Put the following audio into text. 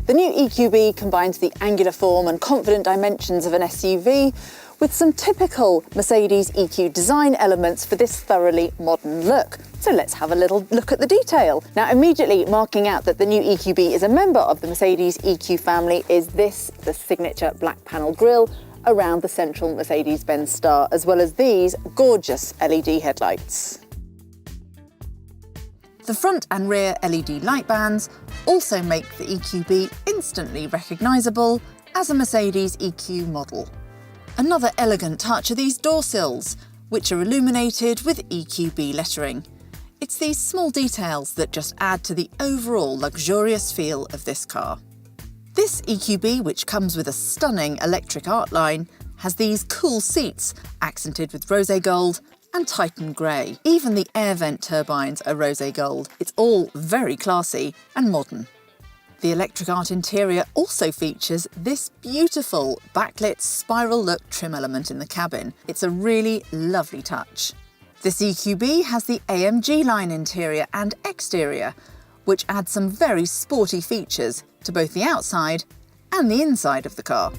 The new EQB combines the angular form and confident dimensions of an SUV with some typical Mercedes EQ design elements for this thoroughly modern look. So let's have a little look at the detail. Now, immediately marking out that the new EQB is a member of the Mercedes EQ family is the signature black panel grille around the central Mercedes Benz star, as well as these gorgeous LED headlights. The front and rear LED light bands also make the EQB instantly recognisable as a Mercedes EQ model. Another elegant touch are these door sills, which are illuminated with EQB lettering. It's these small details that just add to the overall luxurious feel of this car. This EQB, which comes with a stunning electric art line, has these cool seats accented with rose gold and Titan grey. Even the air vent turbines are rose gold. It's all very classy and modern. The electric art interior also features this beautiful backlit spiral look trim element in the cabin. It's a really lovely touch. This EQB has the AMG line interior and exterior, which adds some very sporty features to both the outside and the inside of the car.